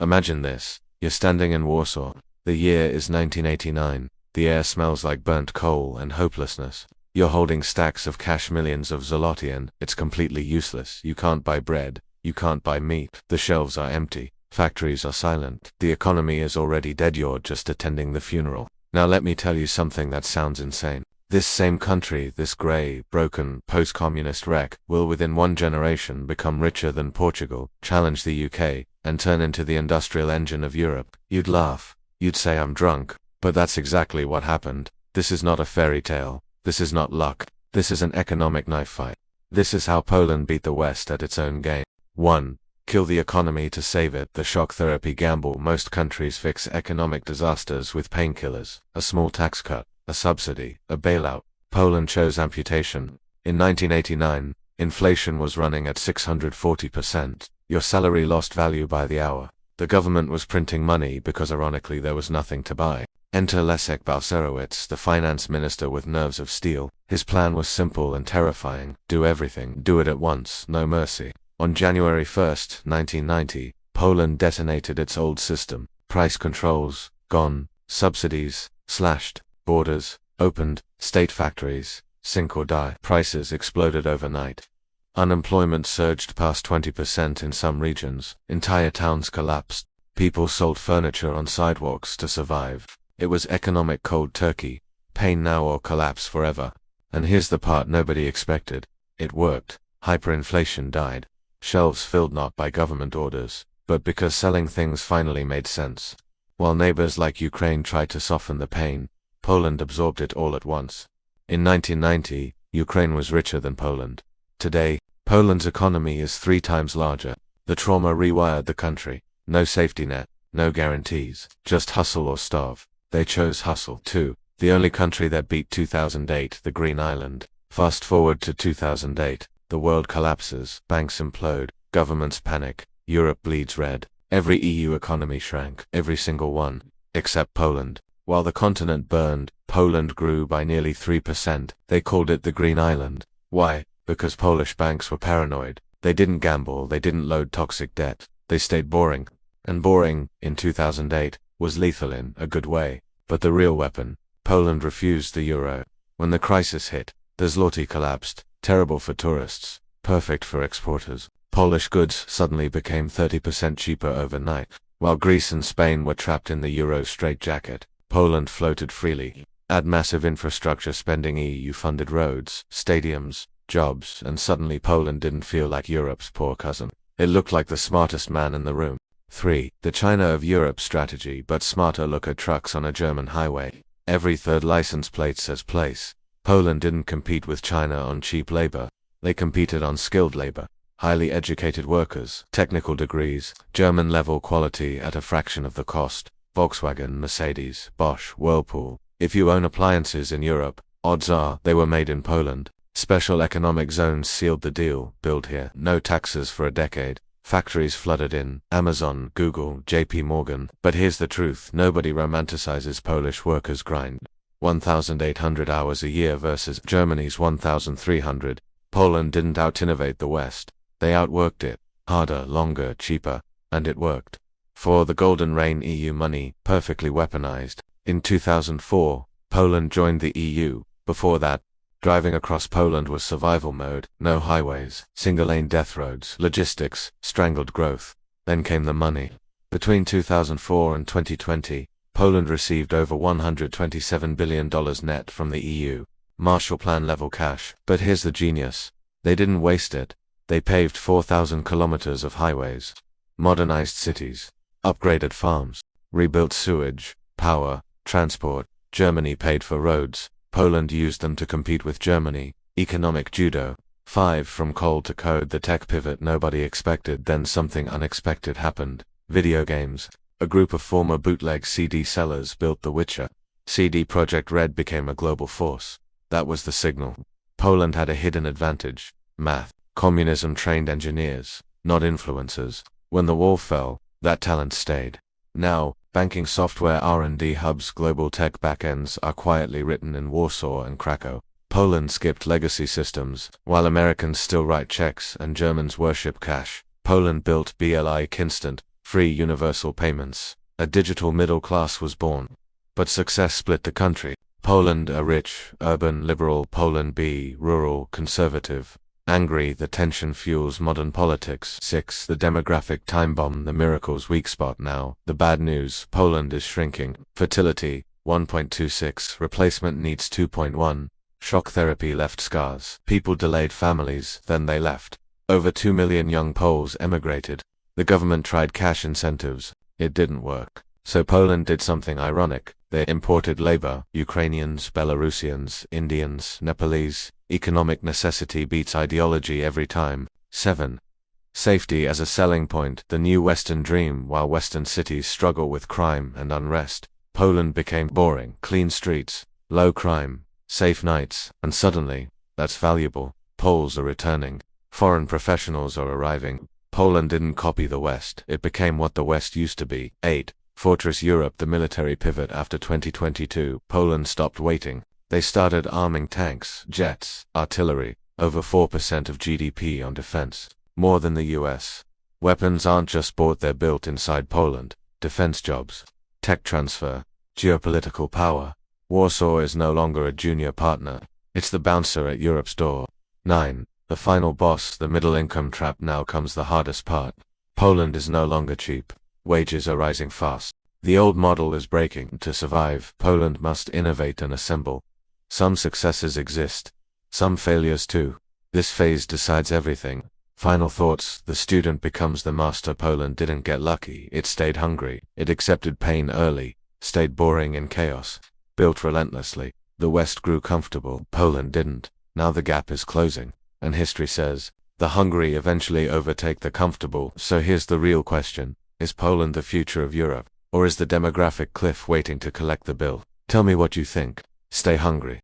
Imagine this. You're standing in Warsaw. The year is 1989. The air smells like burnt coal and hopelessness. You're holding stacks of cash, millions of zloty, and it's completely useless. You can't buy bread. You can't buy meat. The shelves are empty. Factories are silent. The economy is already dead. You're just attending the funeral. Now let me tell you something that sounds insane. This same country, this grey, broken, post-communist wreck, will within one generation become richer than Portugal, challenge the UK, and turn into the industrial engine of Europe. You'd laugh. You'd say I'm drunk. But that's exactly what happened. This is not a fairy tale. This is not luck. This is an economic knife fight. This is how Poland beat the West at its own game. 1. Kill the economy to save it. The shock therapy gamble. Most countries fix economic disasters with painkillers, a small tax cut, a subsidy, a bailout. Poland chose amputation. In 1989, inflation was running at 640%. Your salary lost value by the hour. The government was printing money because ironically there was nothing to buy. Enter Leszek Balcerowicz, the finance minister with nerves of steel. His plan was simple and terrifying. Do everything. Do it at once. No mercy. On January 1st, 1990, Poland detonated its old system. Price controls, gone. Subsidies, slashed. Borders, opened. State factories, sink or die. Prices exploded overnight. Unemployment surged past 20% in some regions. Entire towns collapsed. People sold furniture on sidewalks to survive. It was economic cold turkey. Pain now or collapse forever. And here's the part nobody expected. It worked. Hyperinflation died. Shelves filled not by government orders, but because selling things finally made sense. While neighbors like Ukraine tried to soften the pain, Poland absorbed it all at once. In 1990, Ukraine was richer than Poland. Today, Poland's economy is 3 times larger. The trauma rewired the country. No safety net, no guarantees, just hustle or starve. They chose hustle. 2. The only country that beat 2008, the Green Island. Fast forward to 2008, the world collapses, banks implode, governments panic, Europe bleeds red. Every EU economy shrank, every single one, except Poland. While the continent burned, Poland grew by nearly 3%. They called it the Green Island. Why? Because Polish banks were paranoid. They didn't gamble, they didn't load toxic debt. They stayed boring. And boring, in 2008, was lethal in a good way. But the real weapon, Poland refused the euro. When the crisis hit, the zloty collapsed. Terrible for tourists, perfect for exporters. Polish goods suddenly became 30% cheaper overnight. While Greece and Spain were trapped in the euro straitjacket, Poland floated freely. Add massive infrastructure spending, EU-funded roads, stadiums, jobs, and suddenly Poland didn't feel like Europe's poor cousin. It looked like the smartest man in the room. 3. The China of Europe strategy, but smarter. Look at trucks on a German highway. Every third license plate says place. Poland didn't compete with China on cheap labor. They competed on skilled labor. Highly educated workers, technical degrees, German-level quality at a fraction of the cost. Volkswagen, Mercedes, Bosch, Whirlpool. If you own appliances in Europe, odds are they were made in Poland. Special economic zones sealed the deal. Build here. No taxes for a decade. Factories flooded in. Amazon, Google, JP Morgan. But here's the truth. Nobody romanticizes Polish workers' grind. 1,800 hours a year versus Germany's 1,300. Poland didn't out-innovate the West. They outworked it. Harder, longer, cheaper. And it worked. 4. The Golden Rain EU money, perfectly weaponized. In 2004, Poland joined the EU. Before that, driving across Poland was survival mode. No highways, single-lane death roads, logistics, strangled growth. Then came the money. Between 2004 and 2020, Poland received over $127 billion net from the EU. Marshall Plan level cash. But here's the genius. They didn't waste it. They paved 4,000 kilometers of highways, modernized cities, upgraded farms, rebuilt sewage, power, transport. Germany paid for roads. Poland used them to compete with Germany. Economic judo. 5. From coal to code, the tech pivot nobody expected. Then something unexpected happened. Video games. A group of former bootleg CD sellers built The Witcher. CD Projekt Red became a global force. That was the signal. Poland had a hidden advantage. Math. Communism trained engineers, not influencers. When the wall fell, that talent stayed. Now, banking software R&D hubs, global tech backends are quietly written in Warsaw and Krakow. Poland skipped legacy systems, while Americans still write checks and Germans worship cash. Poland built BLI Instant, free universal payments. A digital middle class was born. But success split the country. Poland A, rich, urban, liberal. Poland B, rural, conservative. Angry, the tension fuels modern politics. 6. The demographic time bomb, the miracle's weak spot now. The bad news, Poland is shrinking. Fertility, 1.26. Replacement needs 2.1. Shock therapy left scars. People delayed families, then they left. Over 2 million young Poles emigrated. The government tried cash incentives. It didn't work. So Poland did something ironic. They imported labor, Ukrainians, Belarusians, Indians, Nepalese. Economic necessity beats ideology every time. 7. Safety as a selling point, the new Western dream. While Western cities struggle with crime and unrest, Poland became boring, clean streets, low crime, safe nights, and suddenly, that's valuable. Poles are returning. Foreign professionals are arriving. Poland didn't copy the West, it became what the West used to be. 8. Fortress Europe, the military pivot after 2022. Poland stopped waiting. They started arming tanks, jets, artillery, over 4% of GDP on defense, more than the US. Weapons aren't just bought, they're built inside Poland. Defense jobs, tech transfer, geopolitical power. Warsaw is no longer a junior partner, it's the bouncer at Europe's door. 9. The final boss, the middle income trap. Now comes the hardest part. Poland is no longer cheap. Wages are rising fast. The old model is breaking. To survive, Poland must innovate and assemble. Some successes exist, some failures too. This phase decides everything. Final thoughts, the student becomes the master. Poland didn't get lucky, it stayed hungry. It accepted pain early, stayed boring in chaos, built relentlessly. The West grew comfortable, Poland didn't. Now the gap is closing, and history says, the hungry eventually overtake the comfortable. So here's the real question, is Poland the future of Europe, or is the demographic cliff waiting to collect the bill? Tell me what you think. Stay hungry.